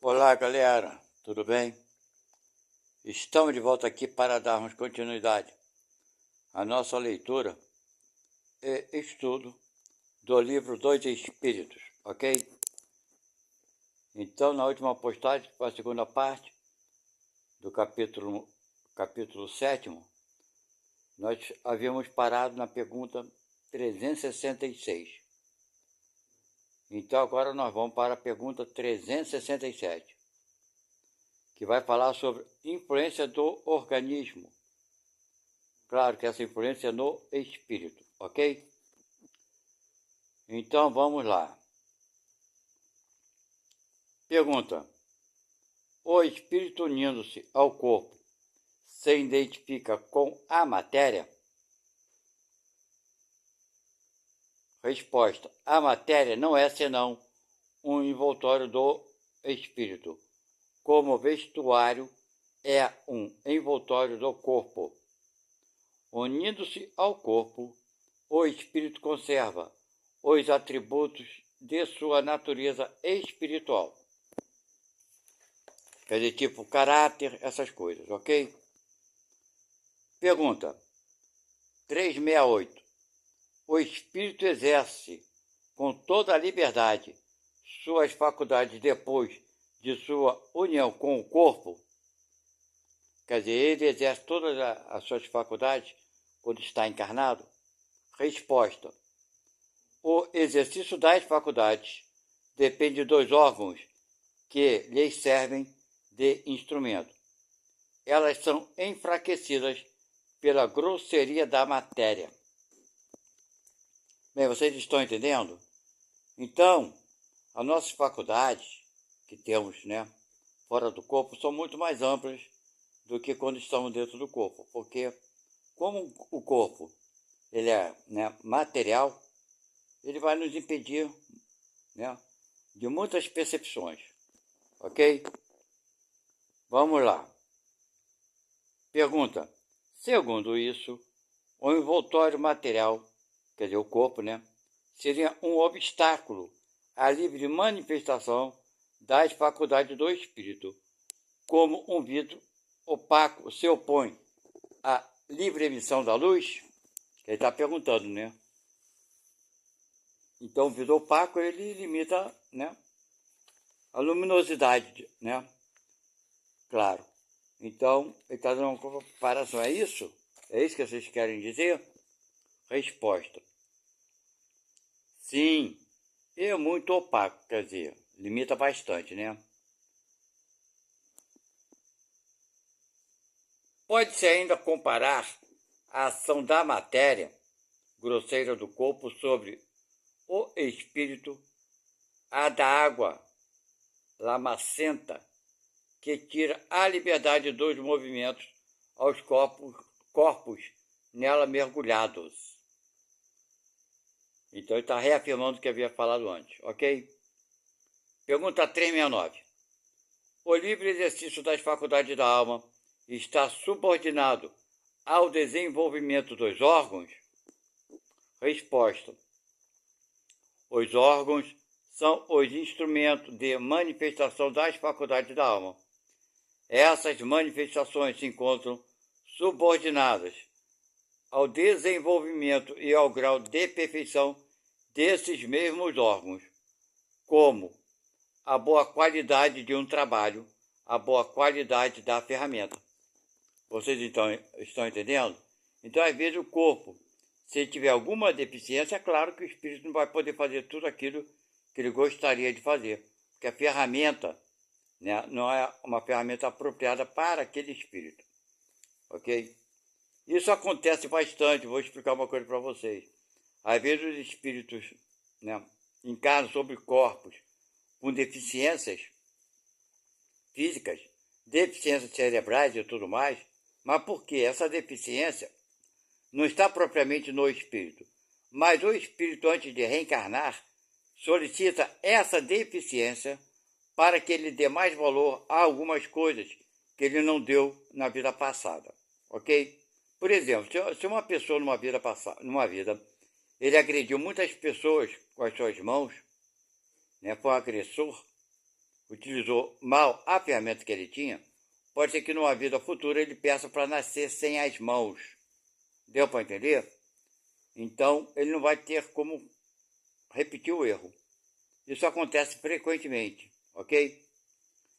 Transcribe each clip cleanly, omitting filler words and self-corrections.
Olá, galera, tudo bem? Estamos de volta aqui para darmos continuidade à nossa leitura e estudo do livro Dois Espíritos, ok? Então, na última postagem, para a segunda parte do capítulo 7º, nós havíamos parado na pergunta 366. Então, agora nós vamos para a pergunta 367. Que vai falar sobre influência do organismo. Claro que essa influência é no espírito, ok? Então vamos lá. Pergunta: o espírito unindo-se ao corpo se identifica com a matéria? Resposta: a matéria não é senão um envoltório do espírito, como o vestuário é um envoltório do corpo. Unindo-se ao corpo, o espírito conserva os atributos de sua natureza espiritual. Quer dizer, tipo caráter, essas coisas, ok? Pergunta 368. O espírito exerce com toda a liberdade suas faculdades depois de sua união com o corpo? Quer dizer, ele exerce todas as suas faculdades quando está encarnado? Resposta: o exercício das faculdades depende dos órgãos que lhes servem de instrumento. Elas são enfraquecidas pela grosseria da matéria. Bem, vocês estão entendendo? Então, as nossas faculdades que temos, fora do corpo, são muito mais amplas do que quando estamos dentro do corpo, porque como o corpo ele é material, ele vai nos impedir de muitas percepções, ok? Vamos lá. Pergunta: segundo isso, o envoltório material, quer dizer, o corpo, seria um obstáculo à livre manifestação das faculdades do espírito, como um vidro opaco se opõe à livre emissão da luz? Ele está perguntando, Então, o vidro opaco, ele limita, a luminosidade, Claro. Então, ele está dando uma comparação. É isso? É isso que vocês querem dizer? Resposta: sim. É muito opaco, quer dizer, limita bastante, Pode-se ainda comparar a ação da matéria grosseira do corpo sobre o espírito à da água lamacenta, que tira a liberdade dos movimentos aos corpos nela mergulhados. Então ele está reafirmando o que havia falado antes, ok? Pergunta 369. O livre exercício das faculdades da alma está subordinado ao desenvolvimento dos órgãos? Resposta: os órgãos são os instrumentos de manifestação das faculdades da alma. Essas manifestações se encontram subordinadas ao desenvolvimento e ao grau de perfeição desses mesmos órgãos, como a boa qualidade de um trabalho, a boa qualidade da ferramenta. Vocês então estão entendendo? Então, às vezes, o corpo, se tiver alguma deficiência, é claro que o espírito não vai poder fazer tudo aquilo que ele gostaria de fazer, porque a ferramenta não é uma ferramenta apropriada para aquele espírito, ok? Isso acontece bastante, vou explicar uma coisa para vocês. Às vezes os espíritos encarnam sobre corpos com deficiências físicas, deficiências cerebrais e tudo mais, mas por quê? Essa deficiência não está propriamente no espírito, mas o espírito, antes de reencarnar, solicita essa deficiência para que ele dê mais valor a algumas coisas que ele não deu na vida passada, ok? Por exemplo, se uma pessoa numa vida, ele agrediu muitas pessoas com as suas mãos, foi um agressor, utilizou mal a ferramenta que ele tinha, pode ser que numa vida futura ele peça para nascer sem as mãos. Deu para entender? Então, ele não vai ter como repetir o erro. Isso acontece frequentemente, ok?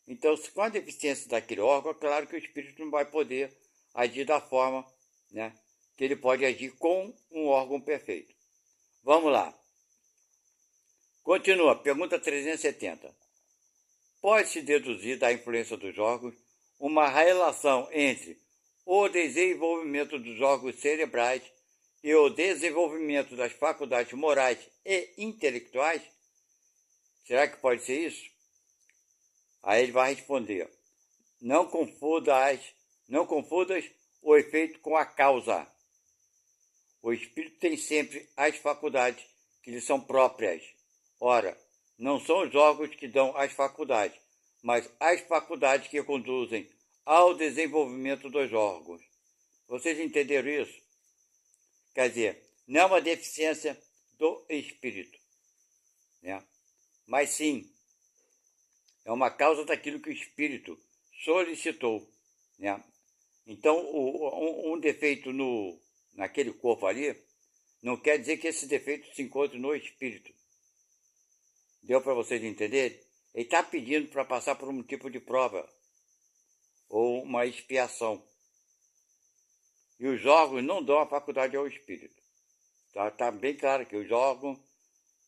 Então, com a deficiência daquele órgão, é claro que o espírito não vai poder agir da forma, né, que ele pode agir com um órgão perfeito. Vamos lá. Continua, pergunta 370. Pode-se deduzir da influência dos órgãos uma relação entre o desenvolvimento dos órgãos cerebrais e o desenvolvimento das faculdades morais e intelectuais? Será que pode ser isso? Aí ele vai responder: não confundas o efeito com a causa. O espírito tem sempre as faculdades que lhe são próprias. Ora, não são os órgãos que dão as faculdades, mas as faculdades que conduzem ao desenvolvimento dos órgãos. Vocês entenderam isso? Quer dizer, não é uma deficiência do espírito, né? Mas sim, é uma causa daquilo que o espírito solicitou, né? Então, um defeito naquele corpo ali não quer dizer que esse defeito se encontre no espírito. Deu para vocês entenderem? Ele está pedindo para passar por um tipo de prova ou uma expiação. E os órgãos não dão a faculdade ao espírito. Tá bem claro que os órgãos,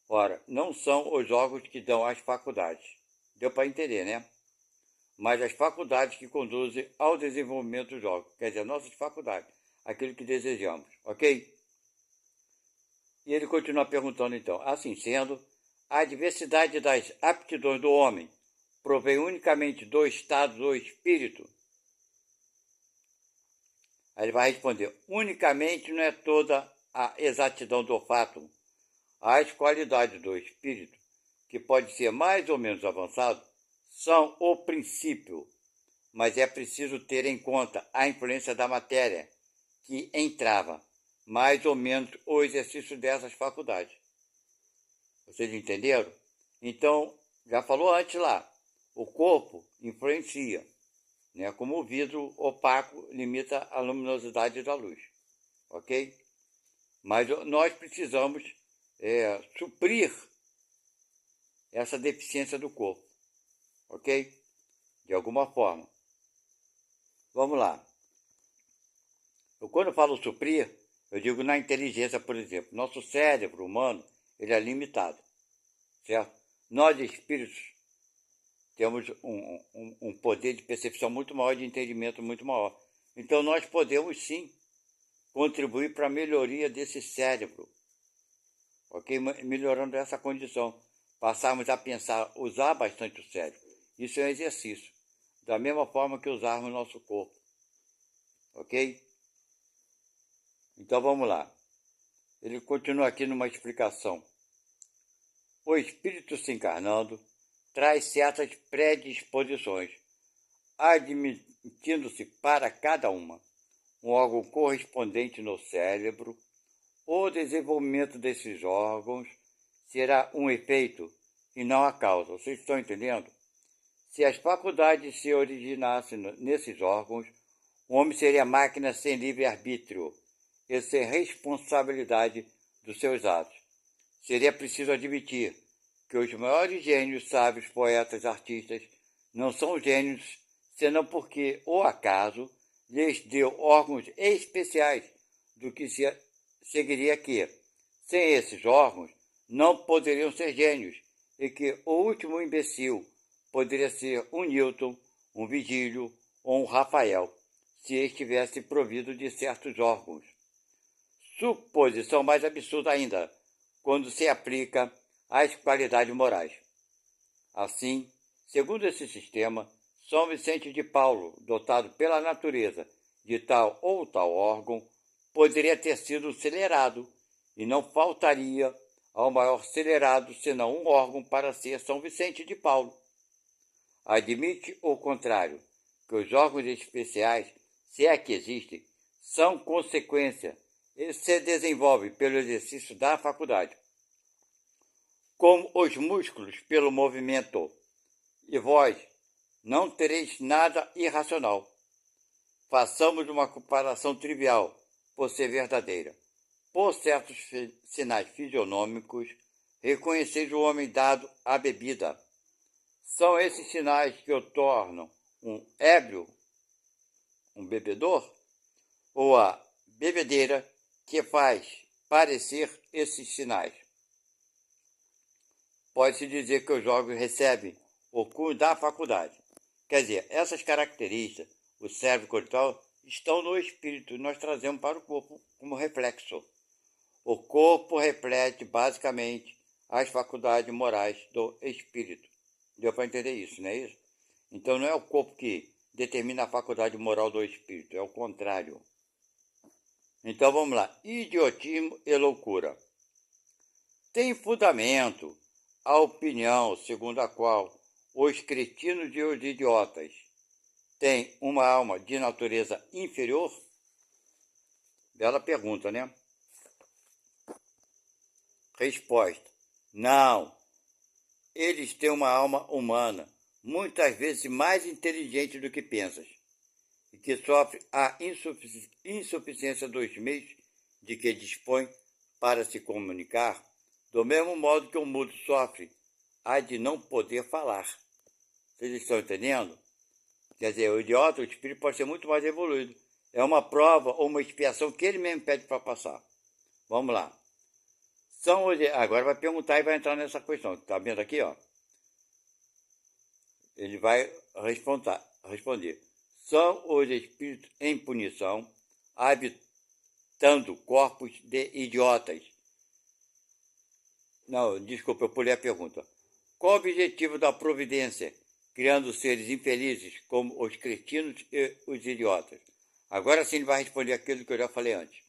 ora, não são os órgãos que dão as faculdades. Deu para entender, né? Mas as faculdades que conduzem ao desenvolvimento dos órgãos. Quer dizer, nossas faculdades. Aquilo que desejamos, ok? E ele continua perguntando então: assim sendo, a diversidade das aptidões do homem provém unicamente do estado do espírito? Aí ele vai responder: unicamente não é toda a exatidão do fato. As qualidades do espírito, que pode ser mais ou menos avançado, são o princípio, mas é preciso ter em conta a influência da matéria, que entrava mais ou menos o exercício dessas faculdades. Vocês entenderam? Então, já falou antes lá, o corpo influencia, né? Como o vidro opaco limita a luminosidade da luz, ok? Mas nós precisamos suprir essa deficiência do corpo, ok? De alguma forma. Vamos lá. Quando eu falo suprir, eu digo na inteligência, por exemplo. Nosso cérebro humano, ele é limitado, certo? Nós, espíritos, temos um poder de percepção muito maior, de entendimento muito maior. Então, nós podemos, sim, contribuir para a melhoria desse cérebro, ok? Melhorando essa condição. Passarmos a pensar, usar bastante o cérebro. Isso é um exercício. Da mesma forma que usarmos o nosso corpo, ok? Então, vamos lá. Ele continua aqui numa explicação. O espírito se encarnando traz certas predisposições, admitindo-se para cada uma um órgão correspondente no cérebro. O desenvolvimento desses órgãos será um efeito e não a causa. Vocês estão entendendo? Se as faculdades se originassem nesses órgãos, o homem seria máquina sem livre-arbítrio e sem responsabilidade dos seus atos. Seria preciso admitir que os maiores gênios, sábios, poetas, artistas, não são gênios senão porque o acaso lhes deu órgãos especiais, do que se seguiria que, sem esses órgãos, não poderiam ser gênios, e que o último imbecil poderia ser um Newton, um Vigílio ou um Rafael, se estivesse provido de certos órgãos. Suposição mais absurda ainda, quando se aplica às qualidades morais. Assim, segundo esse sistema, São Vicente de Paulo, dotado pela natureza de tal ou tal órgão, poderia ter sido acelerado, e não faltaria ao maior acelerado senão um órgão para ser São Vicente de Paulo. Admite o contrário, que os órgãos especiais, se é que existem, são consequência e se desenvolvem pelo exercício da faculdade, como os músculos pelo movimento e vós não tereis nada irracional. Façamos uma comparação trivial, por ser verdadeira. Por certos sinais fisionômicos, reconheceis o homem dado à bebida. São esses sinais que o tornam um ébrio, um bebedor, ou a bebedeira que faz parecer esses sinais. Pode-se dizer que os órgãos recebem o cunho da faculdade. Quer dizer, essas características, o cérebro corporal, estão no espírito e nós trazemos para o corpo como reflexo. O corpo reflete basicamente as faculdades morais do espírito. Deu para entender isso, não é isso? Então não é o corpo que determina a faculdade moral do espírito, é o contrário. Então vamos lá. Idiotismo e loucura. Tem fundamento a opinião segundo a qual os cretinos e os idiotas têm uma alma de natureza inferior? Bela pergunta, né? Resposta: não. Eles têm uma alma humana, muitas vezes mais inteligente do que pensas, e que sofre a insuficiência dos meios de que dispõe para se comunicar, do mesmo modo que o mudo sofre a de não poder falar. Vocês estão entendendo? Quer dizer, o idiota, o espírito pode ser muito mais evoluído. É uma prova ou uma expiação que ele mesmo pede para passar. Vamos lá. Agora vai perguntar e vai entrar nessa questão. Está vendo aqui, ó? Ele vai responder. São os espíritos em punição, habitando corpos de idiotas. Não, desculpa, eu pulei a pergunta. Qual o objetivo da providência, criando seres infelizes como os cretinos e os idiotas? Agora sim ele vai responder aquilo que eu já falei antes.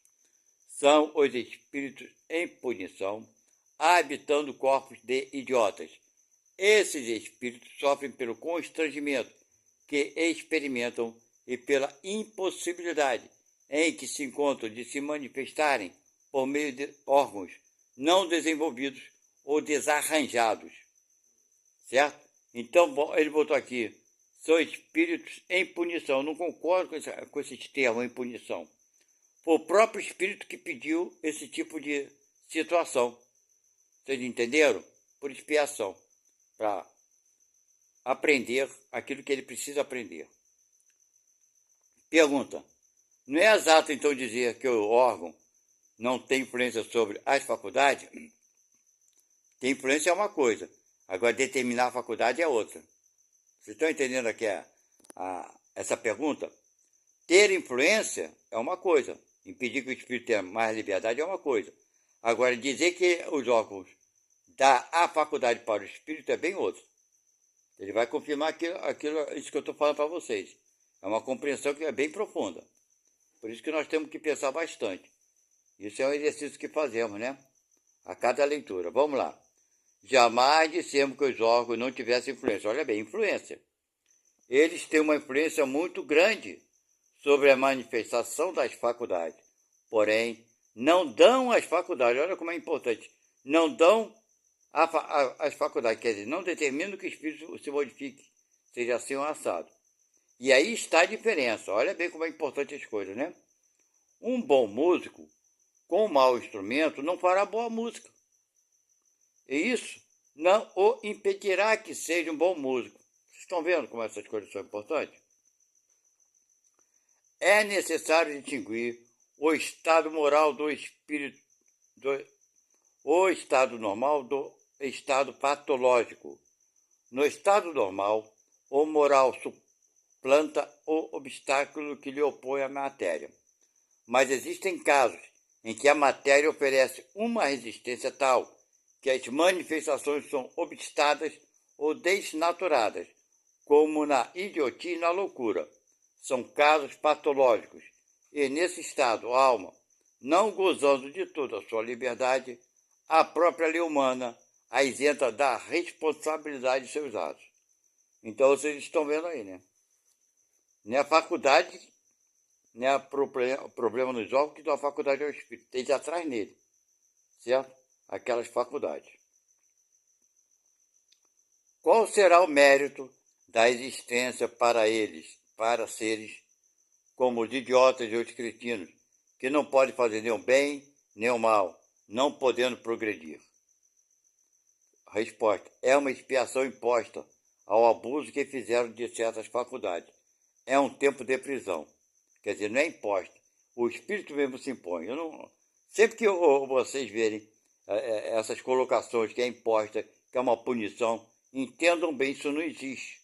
São os espíritos em punição, habitando corpos de idiotas. Esses espíritos sofrem pelo constrangimento que experimentam e pela impossibilidade em que se encontram de se manifestarem por meio de órgãos não desenvolvidos ou desarranjados. Certo? Então, ele botou aqui, são espíritos em punição. Eu não concordo com esse termo, em punição. Foi o próprio espírito que pediu esse tipo de situação. Vocês entenderam? Por expiação. Para aprender aquilo que ele precisa aprender. Pergunta. Não é exato, então, dizer que o órgão não tem influência sobre as faculdades? Tem influência é uma coisa. Agora, determinar a faculdade é outra. Vocês estão entendendo aqui essa pergunta? Ter influência é uma coisa. Impedir que o espírito tenha mais liberdade é uma coisa. Agora, dizer que os órgãos dão a faculdade para o espírito é bem outro. Ele vai confirmar isso que eu estou falando para vocês. É uma compreensão que é bem profunda. Por isso que nós temos que pensar bastante. Isso é um exercício que fazemos, né? A cada leitura. Vamos lá. Jamais dissemos que os órgãos não tivessem influência. Olha bem, influência. Eles têm uma influência muito grande sobre a manifestação das faculdades. Porém, não dão às faculdades, olha como é importante, não dão as faculdades, quer dizer, não determinam que o espírito se modifique, seja assim ou assado. E aí está a diferença, olha bem como é importante as coisas, né? Um bom músico, com um mau instrumento, não fará boa música. E isso não o impedirá que seja um bom músico. Vocês estão vendo como essas coisas são importantes? É necessário distinguir o estado moral do espírito, o estado normal do estado patológico. No estado normal, o moral suplanta o obstáculo que lhe opõe à matéria. Mas existem casos em que a matéria oferece uma resistência tal que as manifestações são obstadas ou desnaturadas, como na idiotia e na loucura. São casos patológicos, e nesse estado a alma, não gozando de toda a sua liberdade, a própria lei humana a isenta da responsabilidade de seus atos. Então vocês estão vendo aí, né? Não é a faculdade, não é o problema nos órgãos que dá a faculdade ao espírito, tem de atrás nele, certo? Aquelas faculdades. qual será o mérito da existência para eles, para seres como os idiotas e os cretinos, que não podem fazer nem o bem nem o mal, não podendo progredir? Resposta: é uma expiação imposta ao abuso que fizeram de certas faculdades. É um tempo de prisão. Quer dizer, não é imposta. O espírito mesmo se impõe. Sempre que vocês verem essas colocações que é imposta, que é uma punição, entendam bem, isso não existe.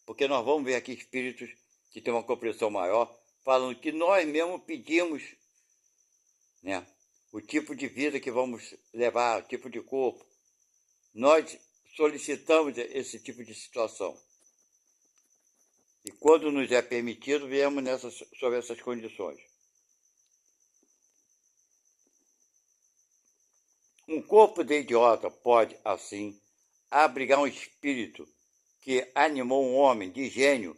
Porque nós vamos ver aqui espíritos que têm uma compreensão maior, falando que nós mesmos pedimos, né, o tipo de vida que vamos levar, o tipo de corpo. Nós solicitamos esse tipo de situação. E quando nos é permitido, viemos sob essas condições. Um corpo de idiota pode, assim, abrigar um espírito que animou um homem de gênio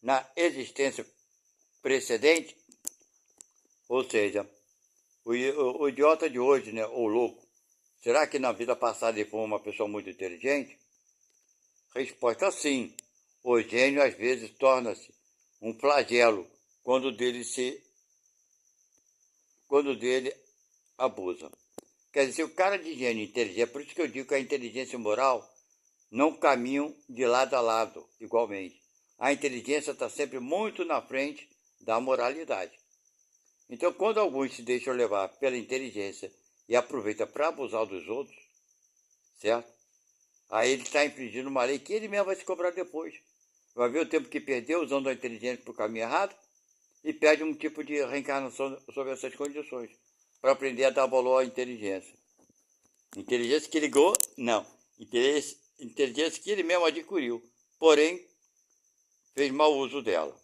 na existência precedente? Ou seja, o idiota de hoje, né, ou louco, será que na vida passada ele foi uma pessoa muito inteligente? Resposta: sim. O gênio às vezes torna-se um flagelo quando dele abusa. Quer dizer, o cara de gênio inteligente, é por isso que eu digo que a inteligência e moral não caminham de lado a lado igualmente. A inteligência está sempre muito na frente da moralidade. Então, quando alguns se deixam levar pela inteligência e aproveitam para abusar dos outros, certo? Aí ele está infringindo uma lei que ele mesmo vai se cobrar depois. Vai ver o tempo que perdeu usando a inteligência para o caminho errado e perde um tipo de reencarnação sob essas condições, para aprender a dar valor à inteligência. Inteligência que ligou, não. Inteligência que ele mesmo adquiriu, porém fez mau uso dela.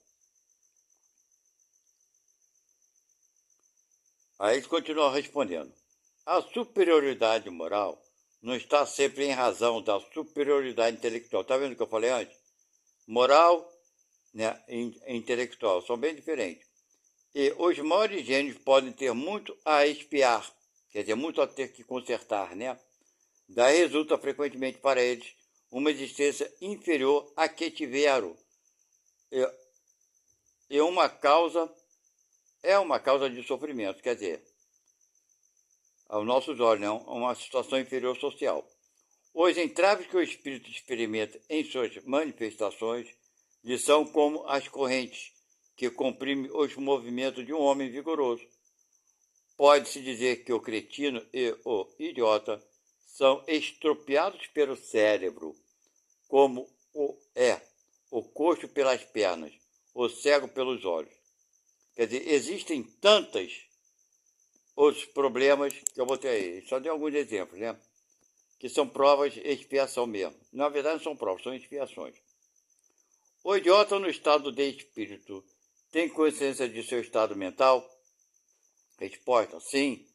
Aí ele continua respondendo: a superioridade moral não está sempre em razão da superioridade intelectual. Está vendo o que eu falei antes? Moral, né, e intelectual são bem diferentes. E os maiores gênios podem ter muito a expiar, quer dizer, muito a ter que consertar, né? Daí resulta frequentemente para eles uma existência inferior à que tiveram. E uma causa de sofrimento, quer dizer, aos nossos olhos, né? Uma situação inferior social. Os entraves que o espírito experimenta em suas manifestações lhe são como as correntes que comprimem os movimentos de um homem vigoroso. Pode-se dizer que o cretino e o idiota são estropiados pelo cérebro, como o coxo pelas pernas, o cego pelos olhos. Quer dizer, existem tantos outros problemas que eu botei aí. Só dei alguns exemplos, né? Que são provas de expiação mesmo. Na verdade, não são provas, são expiações. O idiota no estado de espírito tem consciência de seu estado mental? Resposta: sim.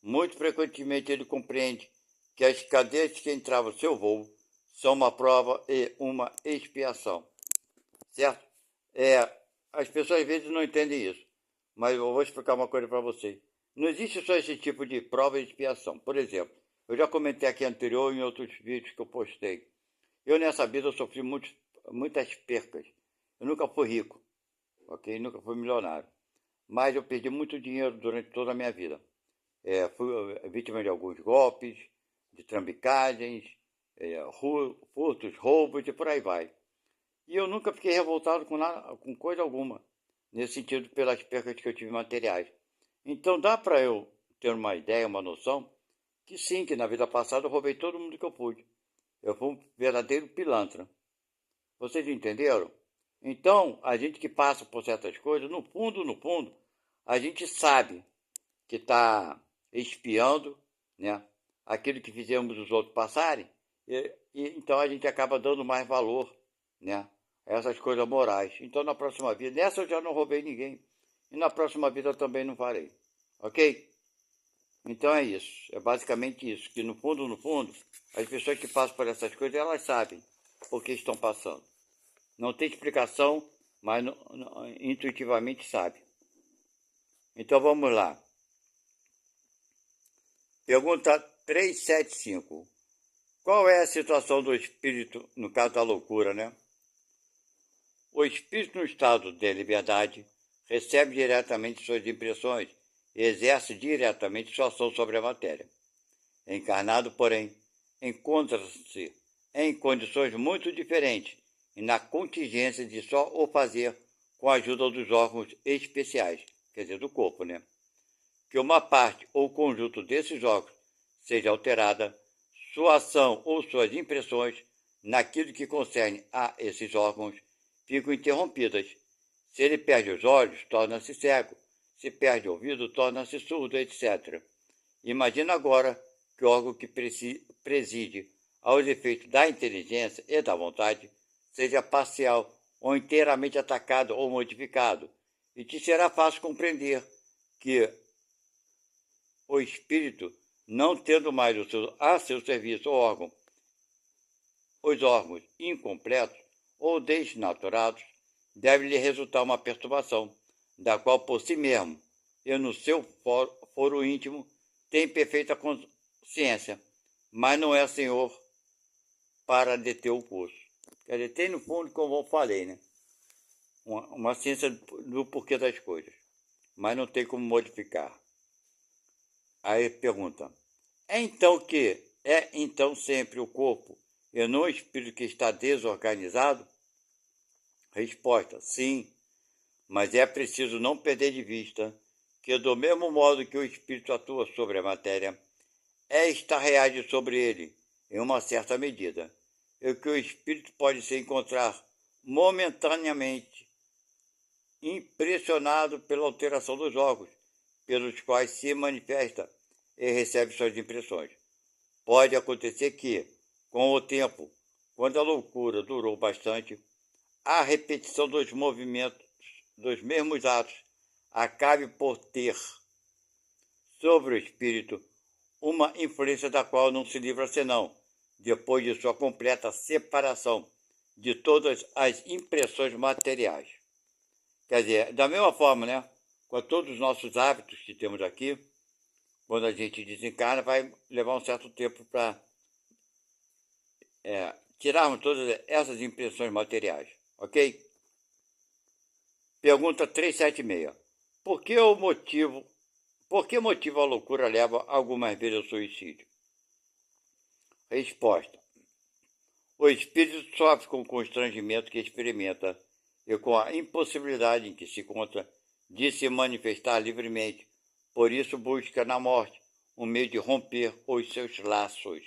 Muito frequentemente ele compreende que as cadeias que entravam no seu voo são uma prova e uma expiação. Certo? As pessoas às vezes não entendem isso, mas eu vou explicar uma coisa para vocês. Não existe só esse tipo de prova e expiação. Por exemplo, eu já comentei aqui anterior em outros vídeos que eu postei. Eu nessa vida eu sofri muitas percas. Eu nunca fui rico, ok? Nunca fui milionário. Mas eu perdi muito dinheiro durante toda a minha vida. Fui vítima de alguns golpes, de trambicagens, furtos, roubos e por aí vai. E eu nunca fiquei revoltado com coisa alguma, nesse sentido, pelas percas que eu tive materiais. Então dá para eu ter uma ideia, uma noção, que sim, que na vida passada eu roubei todo mundo que eu pude. Eu fui um verdadeiro pilantra. Vocês entenderam? Então, a gente que passa por certas coisas, no fundo, a gente sabe que está espiando, né, aquilo que fizemos os outros passarem, e então a gente acaba dando mais valor, né, a essas coisas morais. Então, na próxima vida, nessa eu já não roubei ninguém, e na próxima vida eu também não farei. Ok? Então é isso, é basicamente isso, que no fundo, as pessoas que passam por essas coisas, elas sabem por que estão passando. Não tem explicação, mas intuitivamente sabe. Então vamos lá. Pergunta 375. qual é a situação do espírito no caso da loucura, né? O espírito no estado de liberdade recebe diretamente suas impressões e exerce diretamente sua ação sobre a matéria. Encarnado, porém, encontra-se em condições muito diferentes e na contingência de só o fazer com a ajuda dos órgãos especiais, quer dizer, do corpo, né? Que uma parte ou conjunto desses órgãos seja alterada, sua ação ou suas impressões naquilo que concerne a esses órgãos ficam interrompidas. Se ele perde os olhos, torna-se cego. Se perde o ouvido, torna-se surdo, etc. Imagina agora que o órgão que preside aos efeitos da inteligência e da vontade seja parcial ou inteiramente atacado ou modificado, e te será fácil compreender que o espírito, não tendo mais a seu serviço os órgãos incompletos ou desnaturados, deve-lhe resultar uma perturbação, da qual por si mesmo e no seu foro íntimo tem perfeita consciência, mas não é senhor para deter o curso. Quer dizer, tem no fundo, como eu falei, né? Uma ciência do porquê das coisas, mas não tem como modificar. Aí pergunta, é então sempre o corpo e não o espírito que está desorganizado? Resposta, sim, mas é preciso não perder de vista que do mesmo modo que o espírito atua sobre a matéria, esta reage sobre ele em uma certa medida, e que o espírito pode se encontrar momentaneamente impressionado pela alteração dos órgãos, pelos quais se manifesta e recebe suas impressões. Pode acontecer que, com o tempo, quando a loucura durou bastante, a repetição dos movimentos dos mesmos atos acabe por ter sobre o espírito uma influência da qual não se livra senão depois de sua completa separação de todas as impressões materiais. Quer dizer, da mesma forma, né, com todos os nossos hábitos que temos aqui, quando a gente desencarna, vai levar um certo tempo para tirarmos todas essas impressões materiais, ok? Pergunta 376. Por que motivo a loucura leva algumas vezes ao suicídio? Resposta. O espírito sofre com o constrangimento que experimenta e com a impossibilidade em que se encontra de se manifestar livremente. Por isso busca na morte um meio de romper os seus laços.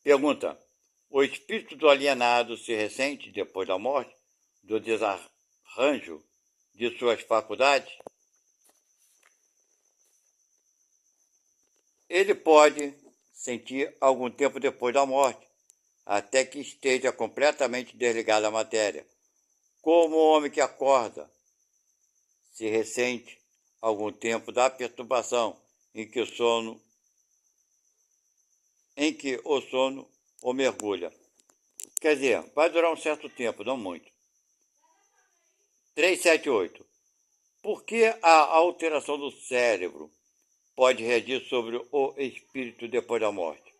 Pergunta. O espírito do alienado se ressente, depois da morte, do desarranjo de suas faculdades? Ele pode sentir algum tempo depois da morte, até que esteja completamente desligado da matéria. Como o homem que acorda se ressente algum tempo da perturbação em que o sono o mergulha. Quer dizer, vai durar um certo tempo, não muito. 378. Por que a alteração do cérebro pode reagir sobre o espírito depois da morte?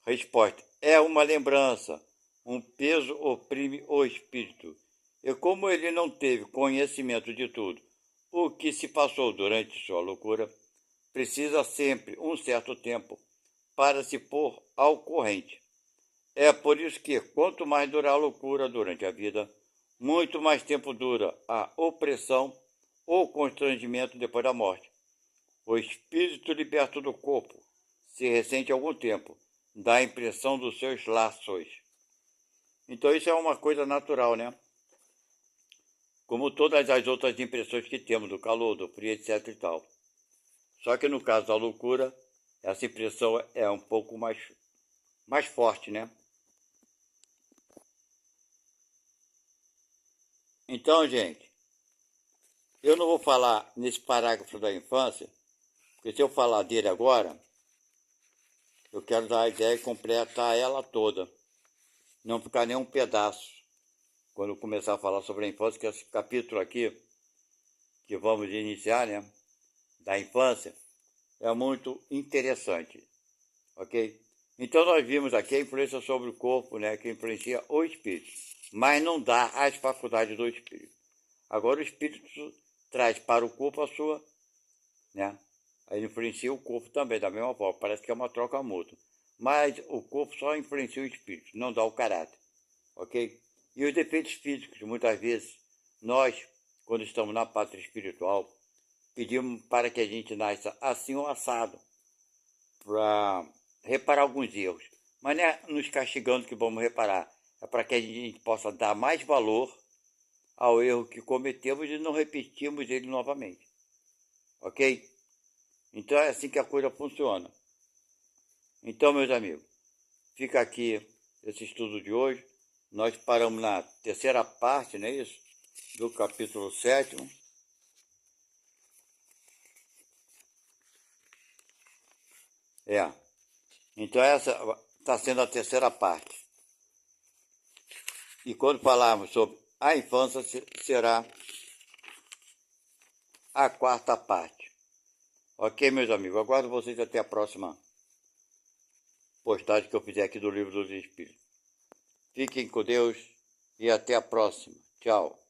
Resposta. É uma lembrança. Um peso oprime o espírito. E como ele não teve conhecimento de tudo o que se passou durante sua loucura, precisa sempre um certo tempo para se pôr ao corrente. É por isso que, quanto mais durar a loucura durante a vida, muito mais tempo dura a opressão ou constrangimento depois da morte. O espírito liberto do corpo se ressente algum tempo da impressão dos seus laços. Então isso é uma coisa natural, né? Como todas as outras impressões que temos, do calor, do frio, etc e tal. Só que no caso da loucura, essa impressão é um pouco mais forte, né? Então, gente, eu não vou falar nesse parágrafo da infância, porque se eu falar dele agora, eu quero dar a ideia e completar ela toda. Não ficar nenhum pedaço. Quando eu começar a falar sobre a infância, que esse capítulo aqui, que vamos iniciar, né, da infância, é muito interessante. ok? Então nós vimos aqui a influência sobre o corpo, né, que influencia o espírito, mas não dá as faculdades do espírito. Agora o espírito traz para o corpo a sua, né? Aí influencia o corpo também, da mesma forma, parece que é uma troca mútua. Mas o corpo só influencia o espírito, não dá o caráter, ok? E os defeitos físicos, muitas vezes, nós, quando estamos na pátria espiritual, pedimos para que a gente nasça assim ou assado, para reparar alguns erros. Mas não é nos castigando que vamos reparar, é para que a gente possa dar mais valor ao erro que cometemos e não repetirmos ele novamente, ok? Então é assim que a coisa funciona. Então, meus amigos, fica aqui esse estudo de hoje. Nós paramos na terceira parte, não é isso? Do capítulo 7º. Então essa está sendo a terceira parte. E quando falarmos sobre a infância, será a quarta parte. Ok, meus amigos? Aguardo vocês até a próxima postagem que eu fizer aqui do Livro dos Espíritos. Fiquem com Deus e até a próxima. Tchau.